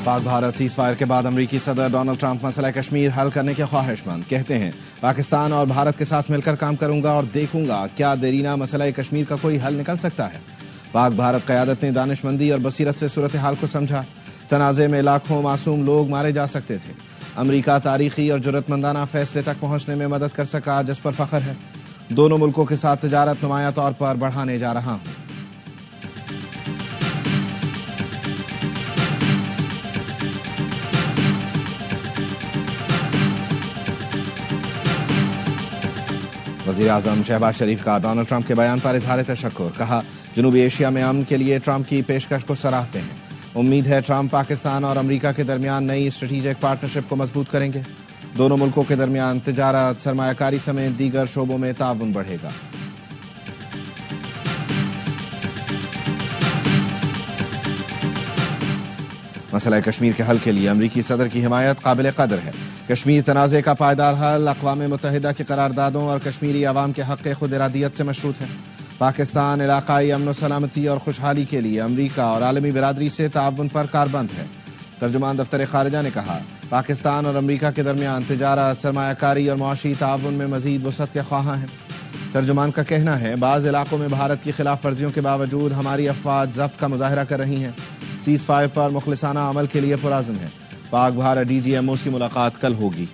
پاک Bharat cease fire کے بعد امریکی صدر ڈونلڈ ٹرمپ مسئلہ کشمیر حل کرنے کے خواہش مند، کہتے ہیں پاکستان اور بھارت کے ساتھ مل کر کام کروں گا اور دیکھوں گا کیا دیرینہ مسئلہ کشمیر کا کوئی حل نکل سکتا ہے۔ پاک بھارت قیادت نے دانش مندی اور بصیرت سے صورتحال کو سمجھا، تنازع میں لاکھوں معصوم لوگ مارے جا سکتے تھے۔ امریکہ تاریخی اور جرأت مندانہ فیصلے تک پہنچنے میں مدد کر سکا، جس پر فخر ہے۔ دونوں ملکوں کے ساتھ تجارت نمایاں طور پر بڑھانے جا رہا ہوں۔ وزیر اعظم شہباز شریف کا ڈونلڈ ٹرمپ کے بیان پر اظہار تشکر، کہا جنوبی ایشیا میں امن کے لیے ٹرمپ کی پیشکش کو سراہتے ہیں۔ امید ہے ٹرمپ پاکستان اور امریکہ کے درمیان نئی اسٹریٹجک پارٹنرشپ کو مضبوط کریں گے۔ دونوں ملکوں کے درمیان تجارت، سرمایہ کاری سمیت دیگر شعبوں میں تعاون بڑھے گا۔ مسئلہ کشمیر کے حل کے لیے امریکی صدر کی حمایت قابل قدر ہے۔ کشمیر تنازع کا پائیدار حل اقوام متحدہ کی قراردادوں اور کشمیری عوام کے حق خود ارادیت سے مشروط ہے۔ پاکستان علاقائی امن و سلامتی اور خوشحالی کے لیے امریکہ اور عالمی برادری سے تعاون پر کاربند ہے۔ ترجمان دفتر خارجہ نے کہا پاکستان اور امریکہ کے درمیان تجارت، سرمایہ کاری اور معاشی تعاون میں مزید وسعت کے خواہاں ہیں۔ ترجمان کا کہنا ہے بعض علاقوں میں بھارت کی خلاف ورزیوں کے باوجود ہماری افواج ضبط کا مظاہرہ کر رہی ہیں۔ سیز فائر پر مخلصانہ عمل کے لیے پرعزم ہے۔ Pak Bharat D G M Os کی ملاقات کل ہوگی۔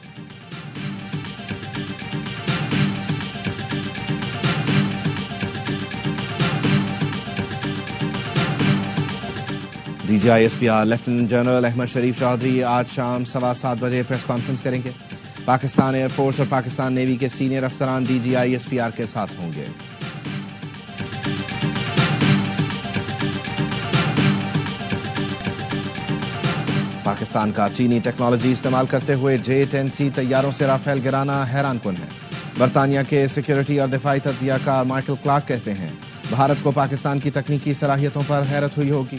D G I S P R lieutenant general Ahmed Sharif Chaudhry آج شام 7:15 بجے پریس کانفرنس کریں گے۔ پاکستان ایئر فورس اور پاکستان نیوی کے سینئر افسران D G I S P R کے ساتھ ہوں گے۔ پاکستان کا چینی ٹیکنالوجی استعمال کرتے ہوئے J-10C طیاروں سے رافیل گرانا حیران کن ہے۔ برطانیہ کے سیکیورٹی اور دفاعی تجزیہ کار مائیکل کلارک کہتے ہیں بھارت کو پاکستان کی تکنیکی صلاحیتوں پر حیرت ہوئی ہوگی۔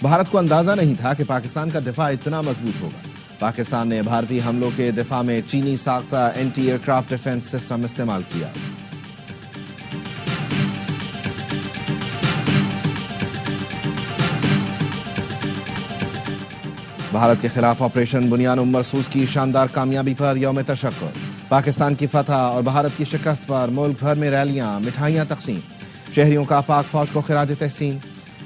بھارت کو اندازہ نہیں تھا کہ پاکستان کا دفاع اتنا مضبوط ہوگا۔ پاکستان نے بھارتی حملوں کے دفاع میں چینی ساختہ anti aircraft defence system استعمال کیا۔ بھارت کے خلاف آپریشن بنیان مرسوس کی شاندار کامیابی پر یوم تشکر۔ پاکستان کی فتح اور بھارت کی شکست پر ملک بھر میں ریلیاں، مٹھائیاں تقسیم۔ شہریوں کا پاک فوج کو خراج تحسین۔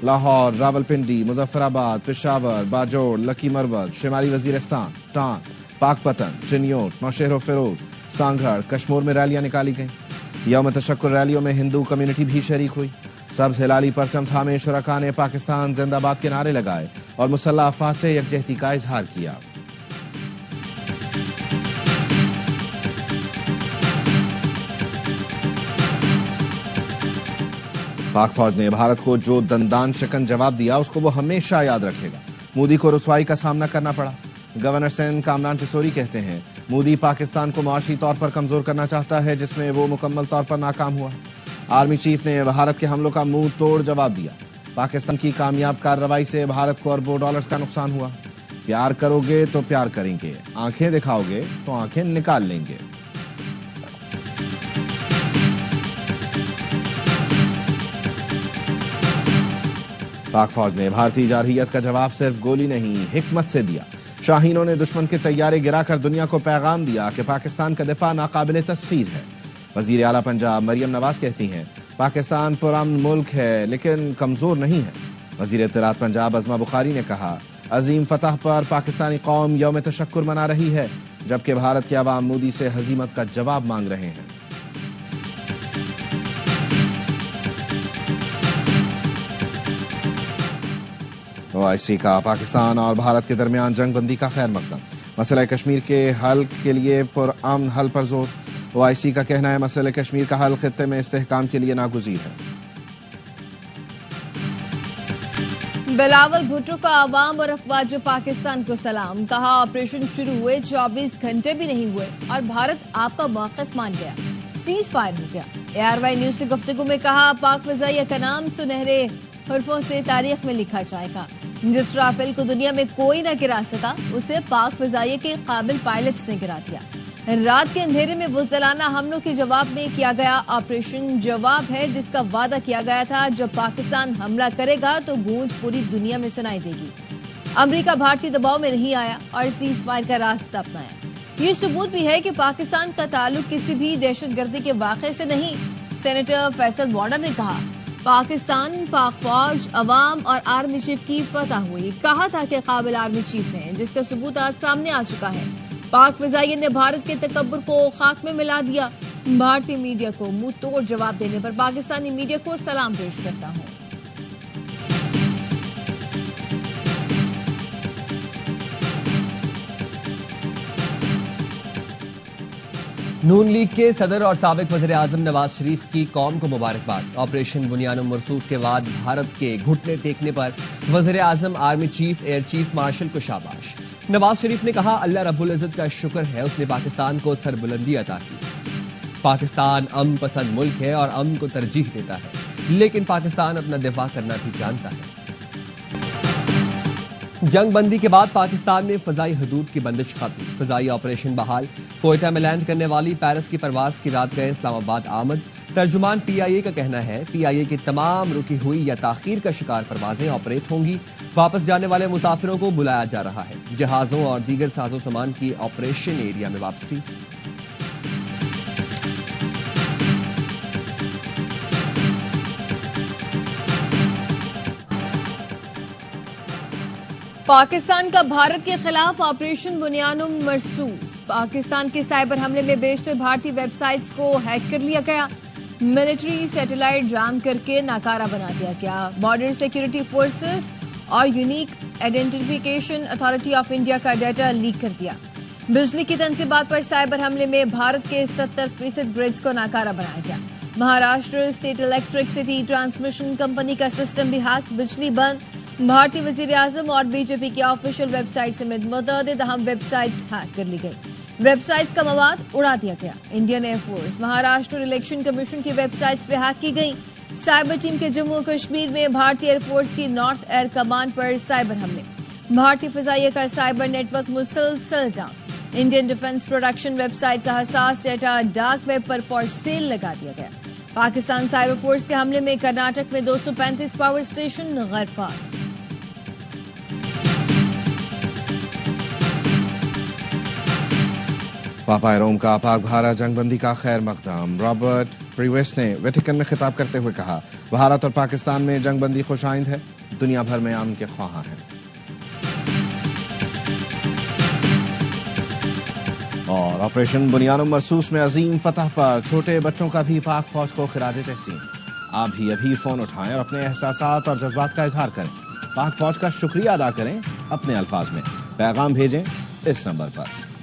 لاہور، راولپنڈی، مظفر آباد، پشاور، باجوڑ، لکی مروت، شمالی وزیرستان، ٹانک، پاک پتن، چنیوٹ، نوشہر و فیروز، سانگھڑ، کشمور میں ریلیاں نکالی گئیں۔ یوم تشکر ریلیوں میں ہندو کمیونٹی بھی شریک ہوئی۔ سبز ہلالی پرچم تھامے شرکاء نے پاکستان زندہ باد کے نعرے لگائے اور مسلح افواج سے یکجہتی کا اظہار کیا۔ پاک فوج نے بھارت کو جو دندان شکن جواب دیا اس کو وہ ہمیشہ یاد رکھے گا۔ مودی کو رسوائی کا سامنا کرنا پڑا۔ گورنر سندھ کامران ٹسوری کہتے ہیں مودی پاکستان کو معاشی طور پر کمزور کرنا چاہتا ہے، جس میں وہ مکمل طور پر ناکام ہوا۔ آرمی چیف نے بھارت کے حملوں کا منہ توڑ جواب دیا۔ پاکستان کی کامیاب کارروائی سے بھارت کو اربوں ڈالرز کا نقصان ہوا۔ پیار کرو گے تو پیار کریں گے، آنکھیں دکھاؤ گے تو آنکھیں نکال لیں گے۔ پاک فوج نے بھارتی جارحیت کا جواب صرف گولی نہیں، حکمت سے دیا۔ شاہینوں نے دشمن کے طیارے گرا کر دنیا کو پیغام دیا کہ پاکستان کا دفاع ناقابل تسخیر ہے۔ وزیر اعلیٰ پنجاب مریم نواز کہتی ہیں پاکستان پرامن ملک ہے لیکن کمزور نہیں ہے۔ وزیر اطلاعات پنجاب عظمہ بخاری نے کہا عظیم فتح پر پاکستانی قوم یوم تشکر منا رہی ہے، جبکہ بھارت کے عوام مودی سے ہزیمت کا جواب مانگ رہے ہیں۔ OIC کا پاکستان اور بھارت کے درمیان جنگ بندی کا خیر مقدم۔ مسئلہ کشمیر کے حل کے لیے پرامن حل پر زور۔ OIC کا کہنا ہے مسئلہ کشمیر کا حل خطے میں استحکام کے لیے ناگزیر ہے۔ بلاول بھٹو کا عوام اور افواج پاکستان کو سلام، کہا آپریشن شروع ہوئے 24 گھنٹے بھی نہیں ہوئے اور بھارت آپ کا موقف مان گیا، سیز فائر ہو گیا۔ ARY نیوز سے گفتگو میں کہا پاک فضائیہ کا نام سنہرے حرفوں سے تاریخ میں لکھا جائے گا۔ جس رافیل کو دنیا میں کوئی نہ گرا سکا اسے پاک فضائیہ کے قابل پائلٹس نے گرا دیا۔ رات کے اندھیرے میں بزدلانہ حملوں کے جواب میں کیا گیا آپریشن جواب ہے جس کا وعدہ کیا گیا تھا۔ جب پاکستان حملہ کرے گا تو گونج پوری دنیا میں سنائی دے گی۔ امریکہ بھارتی دباؤ میں نہیں آیا اور سیز فائر کا راستہ اپنایا۔ یہ ثبوت بھی ہے کہ پاکستان کا تعلق کسی بھی دہشت گردی کے واقعے سے نہیں۔ سینیٹر فیصل وارڈر نے کہا پاکستان پاک فوج عوام اور آرمی چیف کی فتح ہوئی، کہا تھا کہ قابل آرمی چیف ہیں جس کا ثبوت آج سامنے آ چکا ہے۔ پاک فضائیہ نے بھارت کے تکبر کو خاک میں ملا دیا۔ بھارتی میڈیا کو منہ توڑ جواب دینے پر پاکستانی میڈیا کو سلام پیش کرتا ہوں۔ نون لیگ کے صدر اور سابق وزیر اعظم نواز شریف کی قوم کو مبارکباد۔ آپریشن بنیانم مرصوص کے بعد بھارت کے گھٹنے ٹیکنے پر وزیر اعظم army chief air chief marshal کو شاباش۔ نواز شریف نے کہا اللہ رب العزت کا شکر ہے اس نے پاکستان کو سربلندی عطا کی۔ پاکستان امن پسند ملک ہے اور امن کو ترجیح دیتا ہے، لیکن پاکستان اپنا دفاع کرنا بھی جانتا ہے۔ جنگ بندی کے بعد پاکستان میں فضائی حدود کی بندش ختم، فضائی آپریشن بحال۔ کوئٹہ میں لینڈ کرنے والی پیرس کی پرواز کی رات گئے اسلام آباد آمد۔ ترجمان پی آئی اے کا کہنا ہے پی آئی اے کی تمام رکی ہوئی یا تاخیر کا شکار پروازیں آپریٹ ہوں گی۔ واپس جانے والے مسافروں کو بلایا جا رہا ہے۔ جہازوں اور دیگر ساز و سامان کی آپریشن ایریا میں واپسی۔ پاکستان کا بھارت کے خلاف آپریشن بنیانم مرصوص۔ پاکستان کے سائبر حملے میں بیشتر بھارتی ویب سائٹس کو ہیک کر لیا گیا۔ ملٹری سیٹلائٹ جام کر کے ناکارہ بنا دیا گیا۔ بارڈر سیکیورٹی فورسز اور unique identification authority of India کا ڈیٹا لیک کر دیا۔ بجلی کی تنصیبات پر سائبر حملے میں بھارت کے 70% گریڈز کو ناکارہ بنایا گیا۔ Maharashtra state electricity transmission company کا سسٹم بھی ہیک، بجلی بند۔ بھارتی وزیر اعظم اور بی جے پی کی آفیشیل ویب سائٹ سمیت متعدد اہم ویب سائٹس ہیک کر لی گئی۔ ویب سائٹس کا مواد اڑا دیا گیا۔ Indian air force Maharashtra election commission کی ویب سائٹس پہ ہیک کی گئی۔ سائبر ٹیم کے جموں کشمیر میں بھارتی ایئر فورس کی نارتھ ایئر کمانڈ پر سائبر حملے۔ بھارتی فضائیہ کا سائبر نیٹ ورک مسلسل ڈاؤن۔ Indian defence production website کا حساس ڈیٹا ڈارک ویب پر فار سیل لگا دیا گیا۔ پاکستان سائبر فورس کے حملے میں کرناٹک میں 235 پاور اسٹیشن غیر فعال۔ پاپا روم کا پاک بھارت جنگ بندی کا خیر مقدم۔ رابرٹ پریویس نے ویٹیکن میں خطاب کرتے ہوئے کہا بھارت اور پاکستان میں جنگ بندی خوش آئند ہے، دنیا بھر میں امن کے خواہاں ہیں۔ اور آپریشن بنیانم مرصوص میں عظیم فتح پر چھوٹے بچوں کا بھی پاک فوج کو خراج تحسین۔ آپ بھی ابھی فون اٹھائیں اور اپنے احساسات اور جذبات کا اظہار کریں، پاک فوج کا شکریہ ادا کریں، اپنے الفاظ میں پیغام بھیجیں اس نمبر پر۔